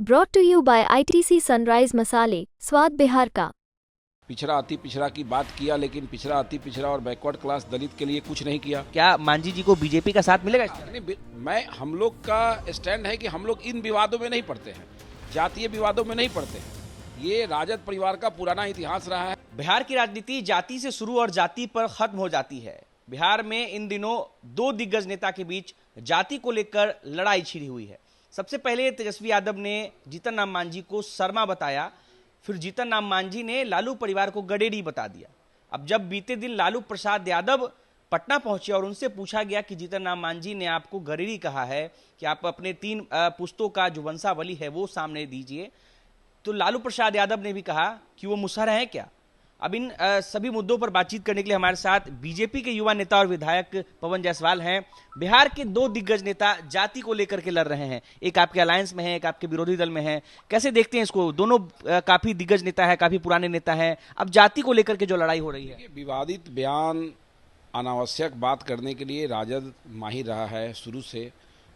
Brought to you by ITC Sunrise मसाले, स्वाद बिहार का। पिछड़ा अति पिछड़ा की बात किया, लेकिन पिछड़ा अति पिछड़ा और बैकवर्ड क्लास दलित के लिए कुछ नहीं किया। क्या मांझी जी को बीजेपी का साथ मिलेगा? नहीं, हम लोग का स्टैंड है कि हम लोग इन विवादों में नहीं पड़ते हैं, जातीय विवादों में नहीं पड़ते हैं। ये राजद परिवार का पुराना इतिहास रहा है। बिहार की राजनीति जाति से शुरू और जाति पर खत्म हो जाती है। बिहार में इन दिनों दो दिग्गज नेता के बीच जाति को लेकर लड़ाई छिड़ी हुई है। सबसे पहले तेजस्वी यादव ने जीतन राम मांझी को शर्मा बताया, फिर जीतन राम मांझी ने लालू परिवार को गडेरी बता दिया। अब जब बीते दिन लालू प्रसाद यादव पटना पहुंचे और उनसे पूछा गया कि जीतन राम मांझी ने आपको गडेरी कहा है कि आप अपने 3 पुश्तों का जो वंशावली है वो सामने दीजिए, तो लालू प्रसाद यादव ने भी कहा कि वो मुसहर हैं क्या। अब इन सभी मुद्दों पर बातचीत करने के लिए हमारे साथ बीजेपी के युवा नेता और विधायक पवन जायसवाल हैं। बिहार के दो दिग्गज नेता जाति को लेकर के लड़ रहे हैं, एक आपके अलायंस में है, एक आपके विरोधी दल में है। कैसे देखते हैं इसको? दोनों काफी दिग्गज नेता है, काफी पुराने नेता हैं। अब जाति को लेकर के जो लड़ाई हो रही है, विवादित बयान, अनावश्यक बात करने के लिए राजद माहिर रहा है शुरू से।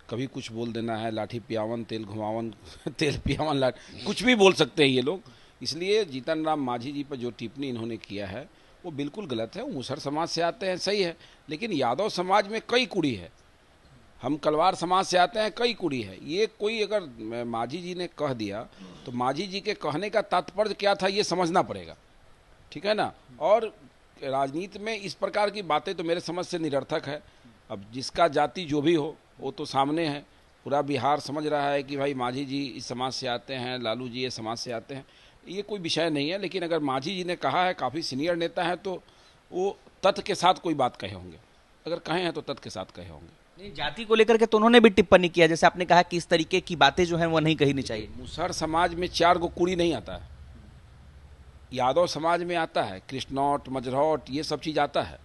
कभी कुछ बोल देना है, लाठी पियावन तेल घुमावन तेल पियावन लाठी, कुछ भी बोल सकते हैं ये लोग। इसलिए जीतन राम मांझी जी पर जो टिप्पणी इन्होंने किया है वो बिल्कुल गलत है। वो मुसहर समाज से आते हैं, सही है, लेकिन यादव समाज में कई कुड़ी है। हम कलवार समाज से आते हैं, कई कुड़ी है। ये कोई अगर मांझी जी ने कह दिया तो मांझी जी के कहने का तात्पर्य क्या था ये समझना पड़ेगा, ठीक है ना। और राजनीति में इस प्रकार की बातें तो मेरे समझ से निरर्थक है। अब जिसका जाति जो भी हो वो तो सामने है। पूरा बिहार समझ रहा है कि भाई मांझी जी इस समाज से आते हैं, लालू जी ये समाज से आते हैं। ये कोई विषय नहीं है, लेकिन अगर मांझी जी ने कहा है, काफ़ी सीनियर नेता है, तो वो तथ्य के साथ कोई बात कहे होंगे। अगर कहे हैं तो तथ्य के साथ कहे होंगे। नहीं, जाति को लेकर के तो उन्होंने भी टिप्पणी किया, जैसे आपने कहा कि इस तरीके की बातें जो हैं वो नहीं कहनी चाहिए। मुसहर समाज में 4 गो कुड़ी नहीं आता है। यादव समाज में आता है, कृष्णौट, मजरौट, ये सब चीज़ आता है,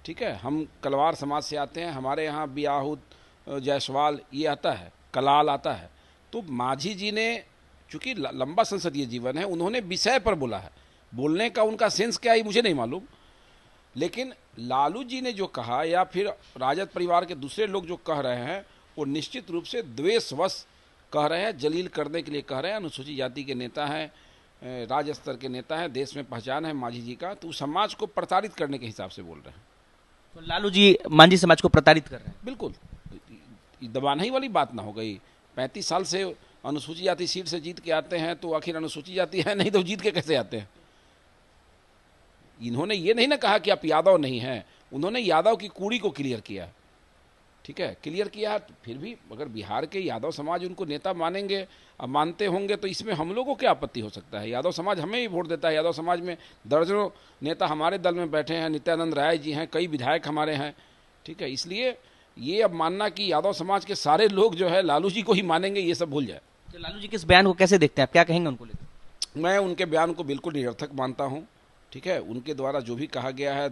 ठीक है। हम कलवार समाज से आते हैं, हमारे यहाँ बियाहुद, जायसवाल ये आता है, कलाल आता है। तो मांझी जी ने चूंकि लंबा संसदीय जीवन है, उन्होंने विषय पर बोला है। बोलने का उनका सेंस क्या है मुझे नहीं मालूम, लेकिन लालू जी ने जो कहा या फिर राजद परिवार के दूसरे लोग जो कह रहे हैं वो निश्चित रूप से द्वेषवश कह रहे हैं, जलील करने के लिए कह रहे हैं। अनुसूचित जाति के नेता हैं, राज्य स्तर के नेता हैं, देश में पहचान है मांझी जी का, तो समाज को प्रताड़ित करने के हिसाब से बोल रहे हैं। तो लालू जी मांझी समाज को प्रताड़ित कर रहे हैं? बिल्कुल, दबाना ही वाली बात ना हो गई। 35 साल से अनुसूचित जाति सीट से जीत के आते हैं, तो आखिर अनुसूचित जाति है नहीं तो जीत के कैसे आते हैं? इन्होंने ये नहीं ना कहा कि आप यादव नहीं हैं, उन्होंने यादव की कूड़ी को क्लियर किया, ठीक है, क्लियर किया। फिर भी अगर बिहार के यादव समाज उनको नेता मानेंगे, अब मानते होंगे, तो इसमें हम लोगों को क्या आपत्ति हो सकता है? यादव समाज हमें ही वोट देता है। यादव समाज में दर्जनों नेता हमारे दल में बैठे हैं, नित्यानंद राय जी हैं, कई विधायक हमारे हैं, ठीक है। इसलिए ये अब मानना कि यादव समाज के सारे लोग जो है लालू जी को ही मानेंगे, ये सब भूल जाए। तो लालू जी के इस बयान को कैसे देखते हैं आप? क्या कहेंगे उनको लेकर? मैं उनके बयान को बिल्कुल निरर्थक मानता हूं, ठीक है। उनके द्वारा जो भी कहा गया है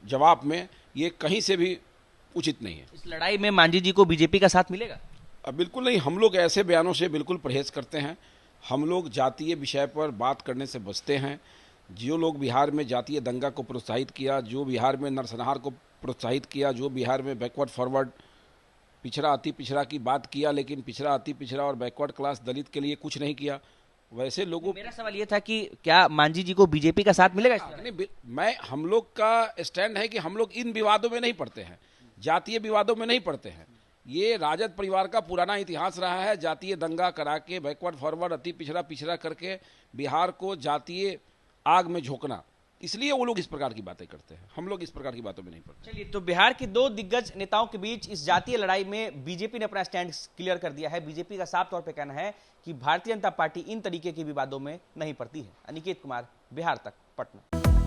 जवाब में, ये कहीं से भी उचित नहीं है। इस लड़ाई में मांझी जी को बीजेपी का साथ मिलेगा? अब बिल्कुल नहीं, हम लोग ऐसे बयानों से बिल्कुल परहेज करते हैं। हम लोग जातीय विषय पर बात करने से बचते हैं। जो लोग बिहार में जातीय दंगा को प्रोत्साहित किया, जो बिहार में नरसंहार को प्रोत्साहित किया, जो बिहार में बैकवर्ड फॉरवर्ड, पिछड़ा अति पिछड़ा की बात किया, लेकिन पिछड़ा अति पिछड़ा और बैकवर्ड क्लास दलित के लिए कुछ नहीं किया, वैसे लोगों। मेरा सवाल ये था कि क्या मांझी जी को बीजेपी का साथ मिलेगा? नहीं, हम लोग का स्टैंड है कि हम लोग इन विवादों में नहीं पड़ते हैं, जातीय विवादों में नहीं पड़ते हैं। ये राजद परिवार का पुराना इतिहास रहा है, जातीय दंगा करा के, बैकवर्ड फॉरवर्ड, अति पिछड़ा पिछड़ा करके बिहार को जातीय आग में झोंकना। इसलिए वो लोग इस प्रकार की बातें करते हैं, हम लोग इस प्रकार की बातों में नहीं पड़ते। चलिए, तो बिहार के दो दिग्गज नेताओं के बीच इस जातीय लड़ाई में बीजेपी ने अपना स्टैंड क्लियर कर दिया है। बीजेपी का साफ तौर पे कहना है कि भारतीय जनता पार्टी इन तरीके के विवादों में नहीं पड़ती है। अनिकेत कुमार, बिहार तक, पटना।